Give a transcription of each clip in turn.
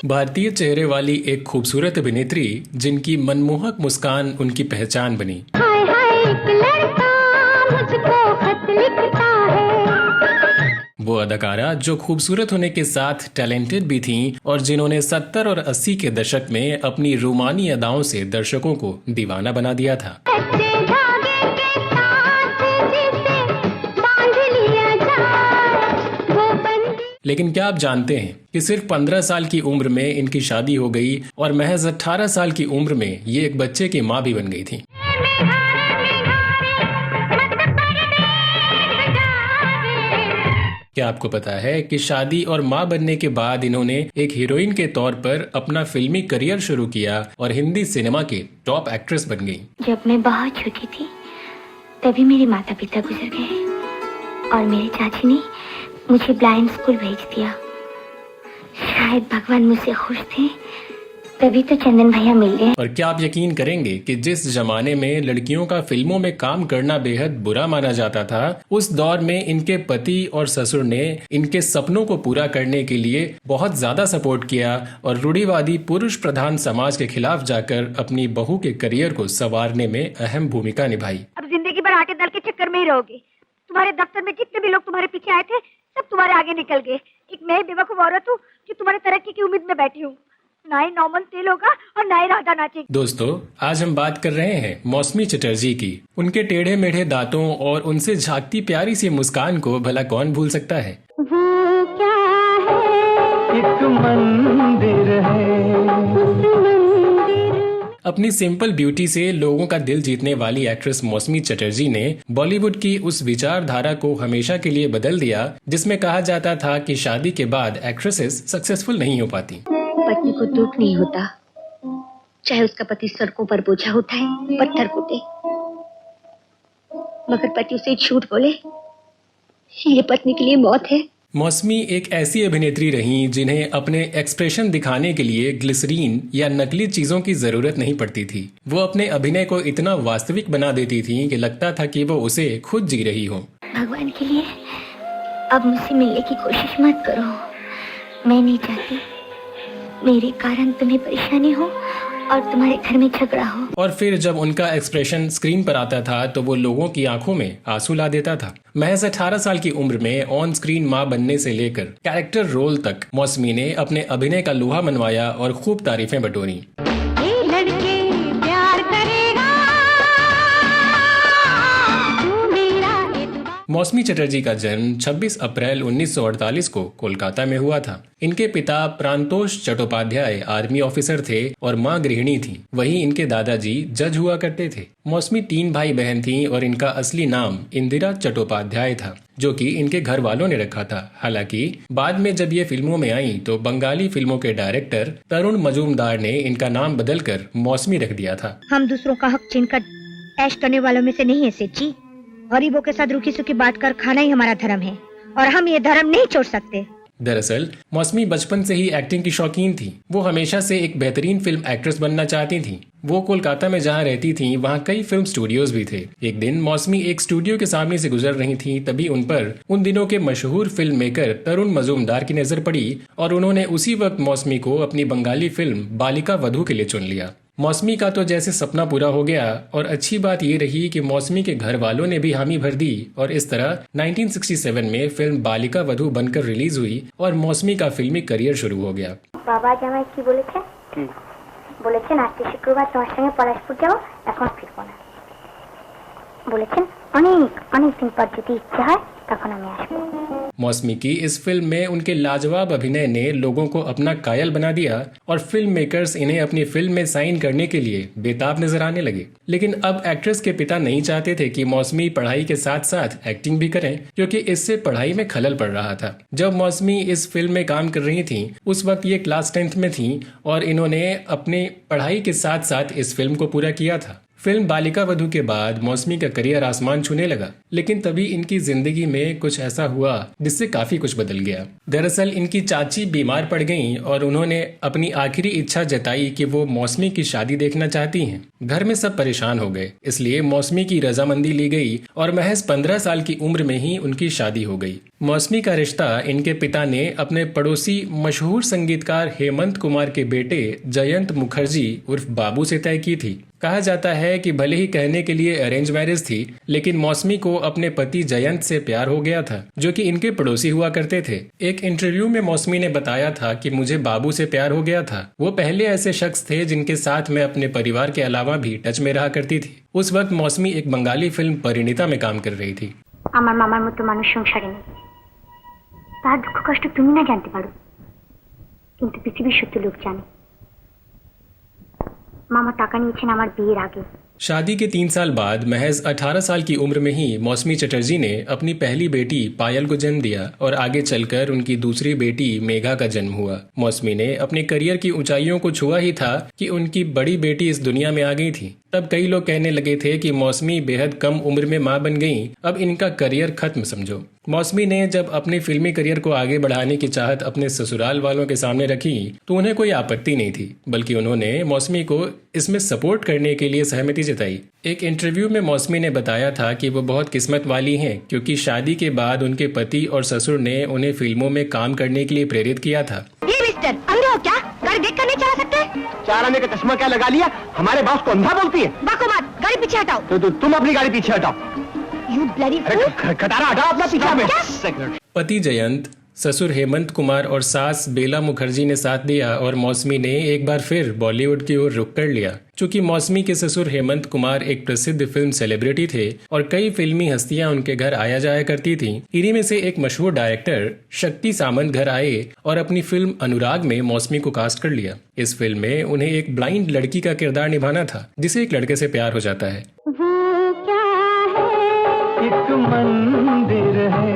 भारतीय चेहरे वाली एक खूबसूरत अभिनेत्री जिनकी मनमोहक मुस्कान उनकी पहचान बनी। हाय हाय एक लड़का मुझको खत लिखता है। वो अदाकारा जो खूबसूरत होने के साथ टैलेंटेड भी थीं और जिन्होंने 70 और 80 के दशक में अपनी रोमानी अदाओं से दर्शकों को दीवाना बना दिया था। कच्चे धागे के साथ जिसे बांध लिया जाए वो बंदी। लेकिन क्या आप जानते हैं कि सिर्फ 15 साल की उम्र में इनकी शादी हो गई और महज 18 साल की उम्र में ये एक बच्चे की माँ भी बन गई थी। क्या आपको पता है कि शादी और माँ बनने के बाद इन्होंने एक हीरोइन के तौर पर अपना फिल्मी करियर शुरू किया और हिंदी सिनेमा की टॉप एक्ट्रेस बन गई। जब मैं बहुत छोटी थी तभी मेरे माता पिता गुजर गए और मेरे चाची ने मुझे ब्लाइंड स्कूल भेज दिया। शायद भगवान मुझसे खुश थे तभी तो चंदन भैया मिल गए। और क्या आप यकीन करेंगे कि जिस जमाने में लड़कियों का फिल्मों में काम करना बेहद बुरा माना जाता था, उस दौर में इनके पति और ससुर ने इनके सपनों को पूरा करने के लिए बहुत ज्यादा सपोर्ट किया और रूढ़िवादी पुरुष प्रधान समाज के खिलाफ जाकर अपनी बहू के करियर को संवारने में अहम भूमिका निभाई। अब जिंदगी भर आटे दल के चक्कर में ही रहोगे। तुम्हारे दफ्तर में जितने भी लोग तुम्हारे पीछे आए थे सब तुम्हारे आगे निकल गए। एक मैं बेवकूफ औरत हूँ जो तुम्हारे तरक्की की उम्मीद में बैठी हूँ। ना ही नॉर्मल तेल होगा और ना ही राधा नाचेगी। दोस्तों, आज हम बात कर रहे हैं मौसमी चटर्जी की। उनके टेढ़े मेढ़े दांतों और उनसे झांकती प्यारी सी मुस्कान को भला कौन भूल सकता है। वो क्या है? एक मंदिर है। उस मंदिर अपनी सिंपल ब्यूटी से लोगों का दिल जीतने वाली एक्ट्रेस मौसमी चटर्जी ने बॉलीवुड की उस विचारधारा को हमेशा के लिए बदल दिया जिसमें कहा जाता था कि शादी के बाद एक्ट्रेसेस सक्सेसफुल नहीं हो पाती। पत्नी को दुख नहीं होता चाहे उसका पति सड़कों पर बोझा उठाए, पत्थर कूटे, मगर पति उसे झूठ बोले ये पत्नी के लिए मौत है। मौसमी एक ऐसी अभिनेत्री रहीं जिन्हें अपने एक्सप्रेशन दिखाने के लिए ग्लिसरीन या नकली चीजों की जरूरत नहीं पड़ती थी। वो अपने अभिनय को इतना वास्तविक बना देती थी कि लगता था कि वो उसे खुद जी रही हो। भगवान के लिए अब मुझसे मिलने की कोशिश मत करो। मैं नहीं चाहती मेरे कारण तुम्हें परेशानी हो और तुम्हारे घर में झगड़ा हो। और फिर जब उनका एक्सप्रेशन स्क्रीन पर आता था तो वो लोगों की आंखों में आंसू ला देता था। महज 18 साल की उम्र में ऑन स्क्रीन मां बनने से लेकर कैरेक्टर रोल तक मौसमी ने अपने अभिनय का लोहा मनवाया और खूब तारीफें बटोरी। ये लड़के प्यार करेगा तू मेरा एतबार। मौसमी चटर्जी का जन्म 26 अप्रैल 1948 को कोलकाता में हुआ था। इनके पिता प्रांतोष चट्टोपाध्याय आर्मी ऑफिसर थे और मां गृहिणी थी। वहीं इनके दादाजी जज हुआ करते थे। मौसमी 3 भाई बहन थीं और इनका असली नाम इंदिरा चट्टोपाध्याय था जो कि इनके घर वालों ने रखा था। हालांकि बाद में जब ये फिल्मों में आई तो बंगाली फिल्मों के डायरेक्टर तरुण मजूमदार ने इनका नाम बदलकर मौसमी रख दिया था। हम दूसरों का हक छीनकर ऐश करने वालों में से नहीं है सेठ जी। गरीबों के साथ रूखी सूखी बात कर खाना ही हमारा धर्म है और हम ये धर्म नहीं छोड़ सकते। दरअसल मौसमी बचपन से ही एक्टिंग की शौकीन थी। वो हमेशा से एक बेहतरीन फिल्म एक्ट्रेस बनना चाहती थी। वो कोलकाता में जहाँ रहती थी वहाँ कई फिल्म स्टूडियोज भी थे। एक दिन मौसमी एक स्टूडियो के सामने से गुजर रही थी, तभी उन पर उन दिनों के मशहूर फिल्म मेकर तरुण मजूमदार की नजर पड़ी और उन्होंने उसी वक्त मौसमी को अपनी बंगाली फिल्म बालिका वधू के लिए चुन लिया। मौसमी का तो जैसे सपना पूरा हो गया और अच्छी बात ये रही कि मौसमी के घर वालों ने भी हामी भर दी और इस तरह 1967 में फिल्म बालिका वधू बनकर रिलीज हुई और मौसमी का फिल्मी करियर शुरू हो गया। বাবা জামাই কি বলেছে? বলেছেন আজকে শুক্রবার তোমার সঙ্গে পলাশপুর যাও, এখন ফিরবো না। বলেছেন অনেক দিন পর যদি ইচ্ছে হয় তখন আমি আসবো। मौसमी की इस फिल्म में उनके लाजवाब अभिनय ने लोगों को अपना कायल बना दिया और फिल्म मेकर्स इन्हें अपनी फिल्म में साइन करने के लिए बेताब नजर आने लगे। लेकिन अब एक्ट्रेस के पिता नहीं चाहते थे कि मौसमी पढ़ाई के साथ साथ एक्टिंग भी करें क्योंकि इससे पढ़ाई में खलल पड़ रहा था। जब मौसमी इस फिल्म में काम कर रही थी उस वक्त ये क्लास 10th में थी और इन्होंने अपनी पढ़ाई के साथ साथ इस फिल्म को पूरा किया था। फिल्म बालिका वधू के बाद मौसमी का करियर आसमान छूने लगा, लेकिन तभी इनकी जिंदगी में कुछ ऐसा हुआ जिससे काफी कुछ बदल गया। दरअसल इनकी चाची बीमार पड़ गईं और उन्होंने अपनी आखिरी इच्छा जताई कि वो मौसमी की शादी देखना चाहती हैं। घर में सब परेशान हो गए, इसलिए मौसमी की रजामंदी ली गई और महज 15 साल की उम्र में ही उनकी शादी हो गई। मौसमी का रिश्ता इनके पिता ने अपने पड़ोसी मशहूर संगीतकार हेमंत कुमार के बेटे जयंत मुखर्जी उर्फ बाबू से तय की थी। कहा जाता है कि भले ही कहने के लिए अरेंज मैरिज थी, लेकिन मौसमी को अपने पति जयंत से प्यार हो गया था, जो कि इनके पड़ोसी हुआ करते थे। एक इंटरव्यू में मौसमी ने बताया था कि मुझे बाबू से प्यार हो गया था। वो पहले ऐसे शख्स थे जिनके साथ मैं अपने परिवार के अलावा भी टच में रहा करती थी। उस वक्त मौसमी एक बंगाली फिल्म परिणीता में काम कर रही थी। আমার মামার মতো মানুষ সংসারে নেই, তার দুঃখ কষ্ট তুমি না জানতে পারো, কিন্তু পৃথিবীর সত্য লোক জানে। মামা টাকা নিয়েছেন আমার বিয়ের আগে। शादी के 3 साल बाद महज 18 साल की उम्र में ही मौसमी चटर्जी ने अपनी पहली बेटी पायल को जन्म दिया और आगे चलकर उनकी दूसरी बेटी मेघा का जन्म हुआ। मौसमी ने अपने करियर की ऊंचाइयों को छुआ ही था कि उनकी बड़ी बेटी इस दुनिया में आ गई थी। तब कई लोग कहने लगे थे कि मौसमी बेहद कम उम्र में मां बन गईं, अब इनका करियर खत्म समझो। मौसमी ने जब अपने फिल्मी करियर को आगे बढ़ाने की चाहत अपने ससुराल वालों के सामने रखी तो उन्हें कोई आपत्ति नहीं थी, बल्कि उन्होंने मौसमी को इसमें सपोर्ट करने के लिए सहमति जताई। एक इंटरव्यू में मौसमी ने बताया था कि वो बहुत किस्मत वाली हैं, क्योंकि शादी के बाद उनके पति और ससुर ने उन्हें फिल्मों में काम करने के लिए प्रेरित किया था। ये मिस्टर अंधे हो क्या? गाड़ी देख कर नहीं चला सकते? 4 आने का चश्मा क्या लगा लिया? हमारे बॉस को अंधा बोलती है? बाको मत, गाड़ी पीछे हटाओ। तो तुम अपनी गाड़ी पीछे हटाओ। यू ब्लडी अरे खटारा हटाओ अपना पीछे में। पति जयंत, ससुर हेमंत कुमार और सास बेला मुखर्जी ने साथ दिया और मौसमी ने एक बार फिर बॉलीवुड की ओर रुख कर लिया। चूंकि मौसमी के ससुर हेमंत कुमार एक प्रसिद्ध फिल्म सेलिब्रिटी थे और कई फिल्मी हस्तियां उनके घर आया जाया करती थीं, इन्हीं में से एक मशहूर डायरेक्टर शक्ति सामंत घर आए और अपनी फिल्म अनुराग में मौसमी को कास्ट कर लिया। इस फिल्म में उन्हें एक ब्लाइंड लड़की का किरदार निभाना था जिसे एक लड़के से प्यार हो जाता है। एक मंदिर है।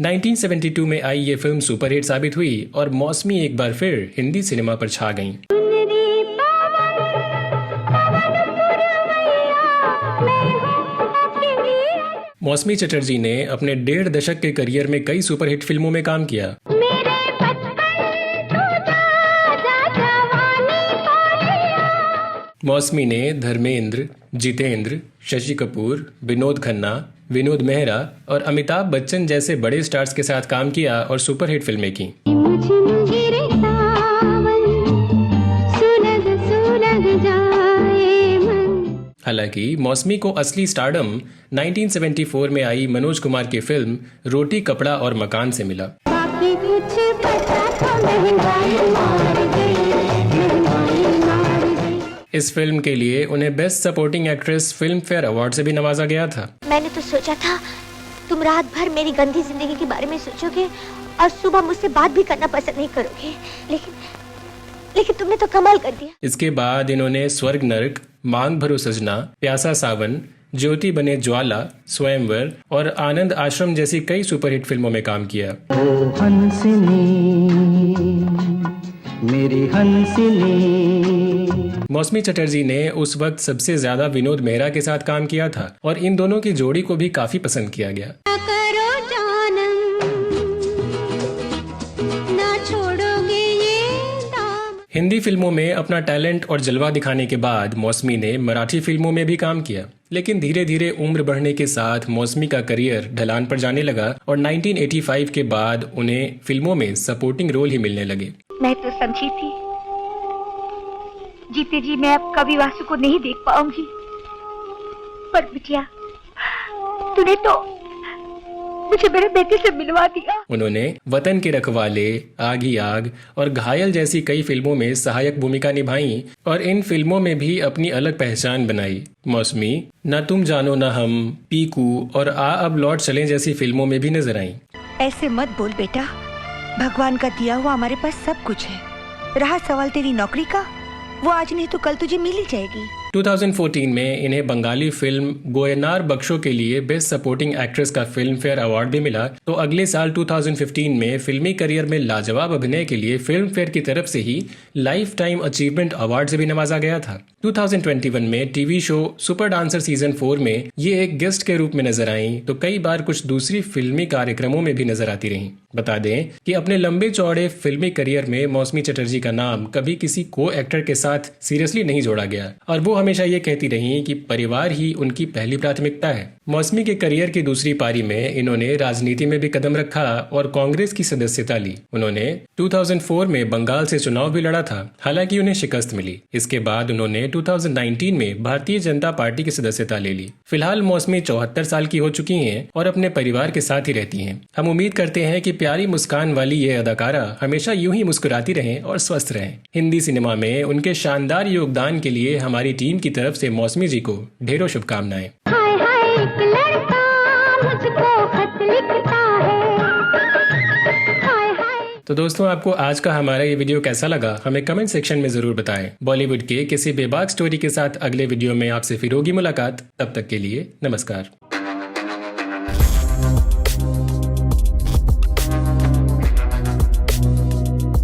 1972 में आई ये फिल्म सुपरहिट साबित हुई और मौसमी एक बार फिर हिंदी सिनेमा पर छा गईं। मौसमी चटर्जी ने अपने 1.5 दशक के करियर में कई सुपरहिट फिल्मों में काम किया। मौसमी ने धर्मेंद्र, जितेंद्र, शशि कपूर, विनोद खन्ना, विनोद मेहरा और अमिताभ बच्चन जैसे बड़े स्टार्स के साथ काम किया और सुपरहिट फिल्में की। हालांकि मौसमी को असली स्टारडम 1974 में आई मनोज कुमार की फिल्म रोटी कपड़ा और मकान से मिला। इस फिल्म के लिए उन्हें best supporting actress film fair award से भी नवाजा गया था। मैंने तो सोचा था तुम रात भर मेरी गंदी जिंदगी के बारे में सोचोगे और सुबह मुझसे बात भी करना पसंद नहीं करोगे, लेकिन तुमने तो कमाल कर दिया। इसके बाद इन्होंने स्वर्ग नरक, मांग भरो सजना, प्यासा सावन, ज्योति बने ज्वाला, स्वयंवर और आनंद आश्रम जैसी कई सुपरहिट फिल्मों में काम किया। मेरी हंसनी। मौसमी चटर्जी ने उस वक्त सबसे ज्यादा विनोद मेहरा के साथ काम किया था और इन दोनों की जोड़ी को भी काफी पसंद किया गया। हिंदी फिल्मों में अपना टैलेंट और जलवा दिखाने के बाद मौसमी ने मराठी फिल्मों में भी काम किया, लेकिन धीरे धीरे उम्र बढ़ने के साथ मौसमी का करियर ढलान पर जाने लगा और 1985 के बाद उन्हें फिल्मों में सपोर्टिंग रोल ही मिलने लगे। मैं तो समझी थी जीते जी मैं अब कभी वासु को नहीं देख पाऊंगी, पर बिटिया तूने तो मुझे मेरे बेटे से मिलवा दिया। उन्होंने वतन के रखवाले, आग ही आग और घायल जैसी कई फिल्मों में सहायक भूमिका निभाई और इन फिल्मों में भी अपनी अलग पहचान बनाई। मौसमी न तुम जानो न हम, पीकू और आ अब लौट चलें जैसी फिल्मों में भी नजर आईं। ऐसे मत बोल बेटा, भगवान का दिया हुआ हमारे पास सब कुछ है। रहा सवाल तेरी नौकरी का, वो आज नहीं तो कल तुझे मिल ही जाएगी। 2014 में इन्हें बंगाली फिल्म गोयनार बख्शो के लिए बेस्ट सपोर्टिंग एक्ट्रेस का फिल्म फेयर अवार्ड भी मिला। तो अगले साल 2015 में फिल्मी करियर में लाजवाब अभिनय के लिए फिल्म फेयर की तरफ से ही लाइफ टाइम अचीवमेंट अवार्ड से भी नवाजा गया था। 2021 में TV show super dancer season 4 में ये एक गेस्ट के रूप में नजर आई, तो कई बार कुछ दूसरी फिल्मी कार्यक्रमों में भी नजर आती रहीं। बता दें कि अपने लंबे चौड़े फिल्मी करियर में मौसमी चटर्जी का नाम कभी किसी को एक्टर के साथ सीरियसली नहीं जोड़ा गया और वो हमेशा ये कहती रही कि परिवार ही उनकी पहली प्राथमिकता है। मौसमी के करियर की दूसरी पारी में इन्होंने राजनीति में भी कदम रखा और कांग्रेस की सदस्यता ली। उन्होंने 2004 में बंगाल से चुनाव भी लड़ा था, हालांकि उन्हें शिकस्त मिली। इसके बाद उन्होंने 2019 में भारतीय जनता पार्टी की सदस्यता ले ली। फिलहाल मौसमी 74 साल की हो चुकी हैं और अपने परिवार के साथ ही रहती हैं। हम उम्मीद करते हैं कि प्यारी मुस्कान वाली ये अदाकारा हमेशा यूं ही मुस्कुराती रहें और स्वस्थ रहें। हिंदी सिनेमा में उनके शानदार योगदान के लिए हमारी टीम की तरफ से मौसमी जी को ढेरों शुभकामनाएं। हाय हाय एक लड़का मुझको खत लिखता है। हाय हाय। तो दोस्तों, आपको आज का हमारा ये वीडियो कैसा लगा हमें कमेंट सेक्शन में जरूर बताएं। बॉलीवुड के किसी बेबाक स्टोरी के साथ अगले वीडियो में आपसे फिर होगी मुलाकात। तब तक के लिए नमस्कार।